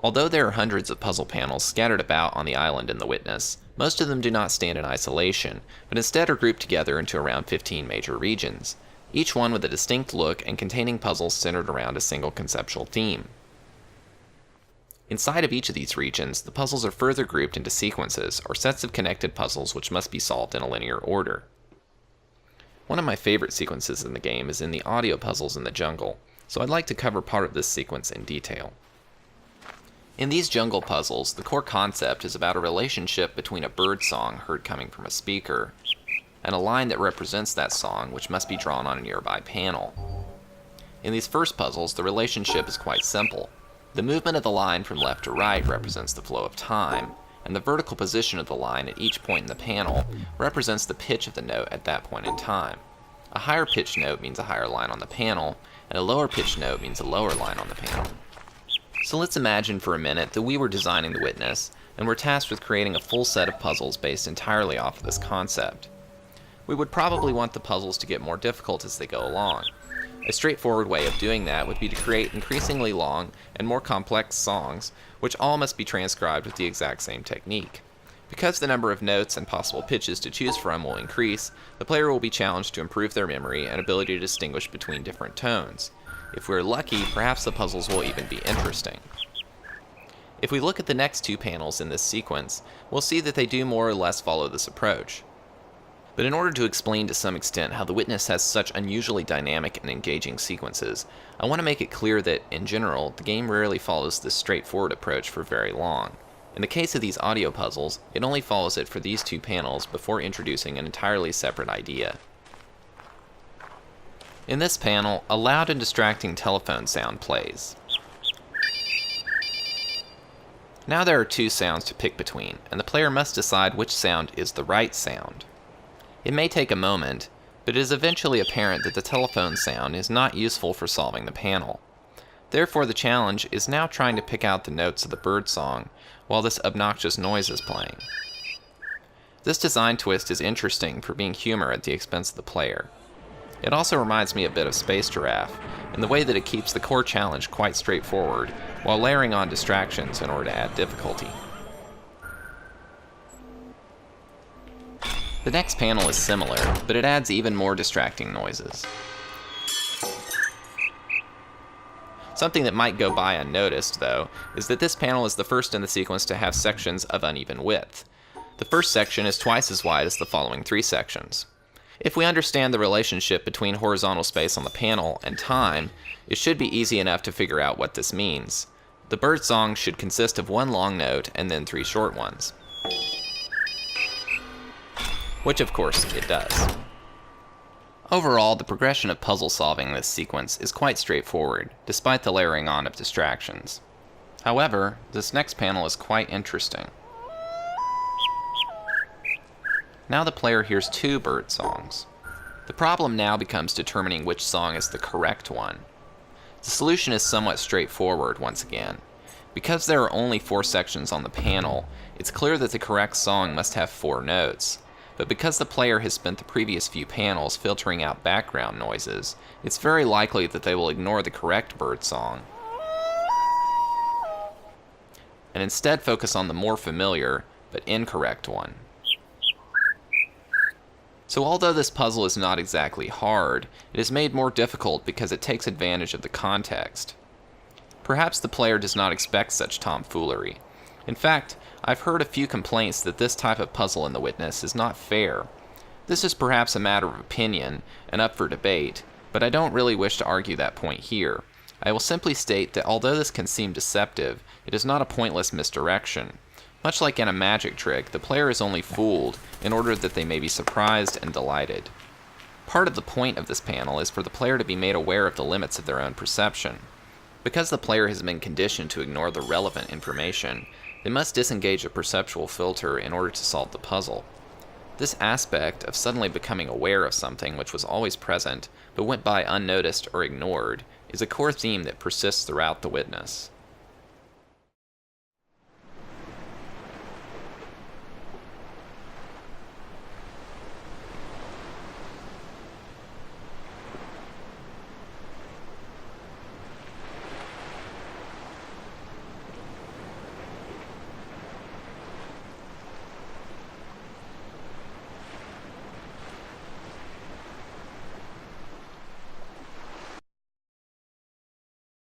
Although there are hundreds of puzzle panels scattered about on the island in the Witness, most of them do not stand in isolation, but instead are grouped together into around 15 major regions, each one with a distinct look and containing puzzles centered around a single conceptual theme. Inside of each of these regions, the puzzles are further grouped into sequences, or sets of connected puzzles which must be solved in a linear order. One of my favorite sequences in the game is in the audio puzzles in the jungle, so I'd like to cover part of this sequence in detail. In these jungle puzzles, the core concept is about a relationship between a bird song heard coming from a speaker and a line that represents that song, which must be drawn on a nearby panel. In these first puzzles, the relationship is quite simple. The movement of the line from left to right represents the flow of time, and the vertical position of the line at each point in the panel represents the pitch of the note at that point in time. A higher pitched note means a higher line on the panel, and a lower pitched note means a lower line on the panel. So let's imagine for a minute that we were designing the Witness, and were tasked with creating a full set of puzzles based entirely off of this concept. We would probably want the puzzles to get more difficult as they go along. A straightforward way of doing that would be to create increasingly long and more complex songs, which all must be transcribed with the exact same technique. Because the number of notes and possible pitches to choose from will increase, the player will be challenged to improve their memory and ability to distinguish between different tones. If we're lucky, perhaps the puzzles will even be interesting. If we look at the next two panels in this sequence, we'll see that they do more or less follow this approach. But in order to explain to some extent how the Witness has such unusually dynamic and engaging sequences, I want to make it clear that, in general, the game rarely follows this straightforward approach for very long. In the case of these audio puzzles, it only follows it for these two panels before introducing an entirely separate idea. In this panel, a loud and distracting telephone sound plays. Now there are two sounds to pick between, and the player must decide which sound is the right sound. It may take a moment, but it is eventually apparent that the telephone sound is not useful for solving the panel. Therefore, the challenge is now trying to pick out the notes of the bird song while this obnoxious noise is playing. This design twist is interesting for being humor at the expense of the player. It also reminds me a bit of Space Giraffe, in the way that it keeps the core challenge quite straightforward, while layering on distractions in order to add difficulty. The next panel is similar, but it adds even more distracting noises. Something that might go by unnoticed, though, is that this panel is the first in the sequence to have sections of uneven width. The first section is twice as wide as the following three sections. If we understand the relationship between horizontal space on the panel and time, it should be easy enough to figure out what this means. The bird song should consist of one long note and then three short ones. Which of course it does. Overall, the progression of puzzle solving in this sequence is quite straightforward, despite the layering on of distractions. However, this next panel is quite interesting. Now the player hears two bird songs. The problem now becomes determining which song is the correct one. The solution is somewhat straightforward once again. Because there are only 4 sections on the panel, it's clear that the correct song must have 4 notes. But because the player has spent the previous few panels filtering out background noises, it's very likely that they will ignore the correct bird song and instead focus on the more familiar but incorrect one. So although this puzzle is not exactly hard, it is made more difficult because it takes advantage of the context. Perhaps the player does not expect such tomfoolery. In fact, I've heard a few complaints that this type of puzzle in the Witness is not fair. This is perhaps a matter of opinion and up for debate, but I don't really wish to argue that point here. I will simply state that although this can seem deceptive, it is not a pointless misdirection. Much like in a magic trick, the player is only fooled in order that they may be surprised and delighted. Part of the point of this panel is for the player to be made aware of the limits of their own perception. Because the player has been conditioned to ignore the relevant information, they must disengage a perceptual filter in order to solve the puzzle. This aspect of suddenly becoming aware of something which was always present but went by unnoticed or ignored is a core theme that persists throughout the Witness.